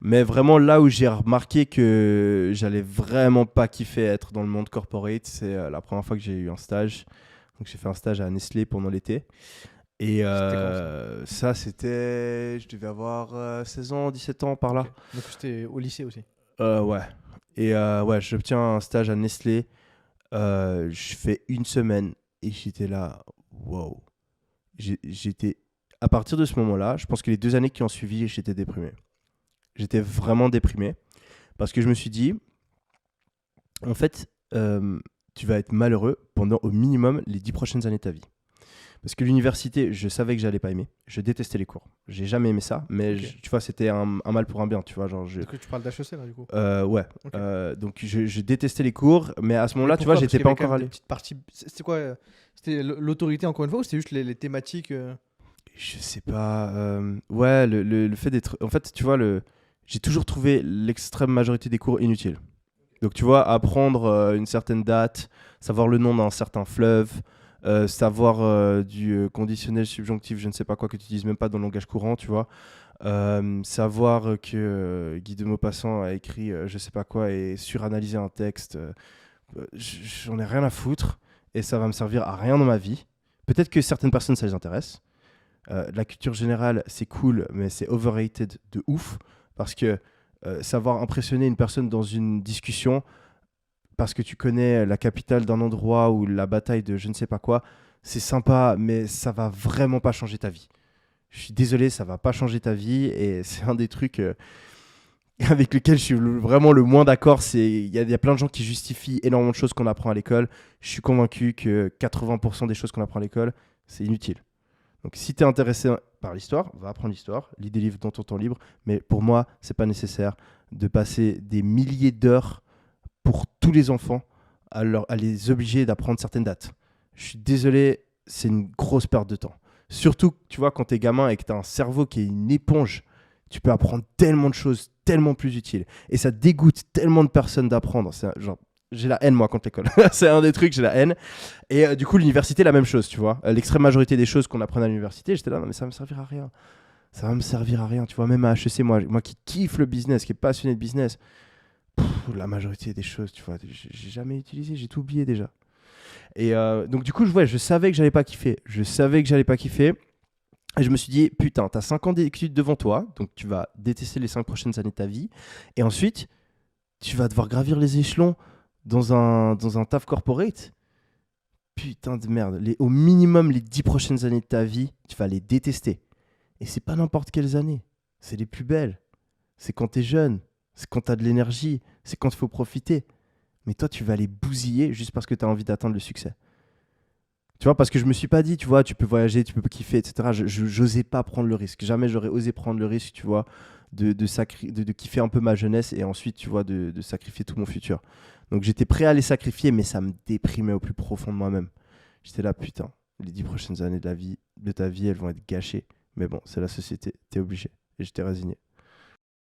Mais vraiment, là où j'ai remarqué que j'allais vraiment pas kiffer être dans le monde corporate, c'est la première fois que j'ai eu un stage. Donc, j'ai fait un stage à Nestlé pendant l'été. Et C'était quand ça? ça, c'était. Je devais avoir 16 ans, 17 ans par là. Ok. Donc c'était au lycée aussi. Ouais. Et ouais, j'obtiens un stage à Nestlé. Je fais une semaine et j'étais là. Wow. J'étais. À partir de ce moment-là, je pense que les 2 années qui ont suivi, j'étais déprimé. J'étais vraiment déprimé parce que je me suis dit, en fait, tu vas être malheureux pendant au minimum les 10 prochaines années de ta vie. Parce que l'université, je savais que j'allais pas aimer. Je détestais les cours. J'ai jamais aimé ça, mais Ok. tu vois, c'était un mal pour un bien. Tu vois, genre, Du coup, tu parles d'HEC là, du coup. ouais. Ok. Donc, je détestais les cours, mais à ce Mais moment-là, tu vois, pourquoi? Parce j'étais qu'il y pas avait quand encore même des allé. petites parties. C'était quoi? C'était l'autorité encore une fois ou c'était juste les thématiques Je sais pas. Ouais, le fait d'être. En fait, tu vois, j'ai toujours trouvé l'extrême majorité des cours inutiles. Donc, tu vois, apprendre une certaine date, savoir le nom d'un certain fleuve, savoir du conditionnel subjonctif, je ne sais pas quoi, que tu dises même pas dans le langage courant, tu vois. Savoir que Guy de Maupassant a écrit je sais pas quoi et suranalyser un texte, j'en ai rien à foutre et ça va me servir à rien dans ma vie. Peut-être que certaines personnes, ça les intéresse. La culture générale, c'est cool, mais c'est overrated de ouf parce que savoir impressionner une personne dans une discussion parce que tu connais la capitale d'un endroit ou la bataille de je ne sais pas quoi, c'est sympa, mais ça va vraiment pas changer ta vie. Je suis désolé, ça va pas changer ta vie et c'est un des trucs avec lesquels je suis vraiment le moins d'accord. Il y a plein de gens qui justifient énormément de choses qu'on apprend à l'école. Je suis convaincu que 80% des choses qu'on apprend à l'école, c'est inutile. Donc si tu es intéressé par l'histoire, va apprendre l'histoire, lis des livres dans ton temps libre, mais pour moi, c'est pas nécessaire de passer des milliers d'heures pour tous les enfants à les obliger d'apprendre certaines dates. Je suis désolé, c'est une grosse perte de temps. Surtout, tu vois, quand t'es gamin et que t'as un cerveau qui est une éponge, tu peux apprendre tellement de choses, tellement plus utiles. Et ça dégoûte tellement de personnes d'apprendre. Genre, j'ai la haine, moi, contre l'école. C'est un des trucs, j'ai la haine. Et du coup, l'université, la même chose, tu vois. L'extrême majorité des choses qu'on apprenait à l'université, j'étais là, non, mais ça va me servir à rien. Ça va me servir à rien, tu vois. Même à HEC, moi qui kiffe le business, qui est passionné de business, la majorité des choses, tu vois, j'ai jamais utilisé, j'ai tout oublié déjà. Et donc du coup, je savais que j'allais pas kiffer. Je savais que j'allais pas kiffer. Et je me suis dit, putain, t'as 5 ans d'études devant toi, donc tu vas détester les 5 prochaines années de ta vie. Et ensuite, tu vas devoir gravir les échelons dans un taf corporate. Putain de merde. Au minimum, les 10 prochaines années de ta vie, tu vas les détester. Et c'est pas n'importe quelles années. C'est les plus belles. C'est quand t'es jeune. C'est quand t'as de l'énergie. C'est quand il faut profiter. Mais toi, tu vas les bousiller juste parce que tu as envie d'atteindre le succès. Tu vois, parce que je me suis pas dit, tu vois, tu peux voyager, tu peux kiffer, etc. J'osais pas prendre le risque. Jamais j'aurais osé prendre le risque, tu vois, de kiffer un peu ma jeunesse et ensuite, tu vois, de sacrifier tout mon futur. Donc j'étais prêt à les sacrifier, mais ça me déprimait au plus profond de moi-même. J'étais là, putain, les 10 prochaines années de ta vie, elles vont être gâchées. Mais bon, c'est la société, t'es obligé. Et j'étais résigné.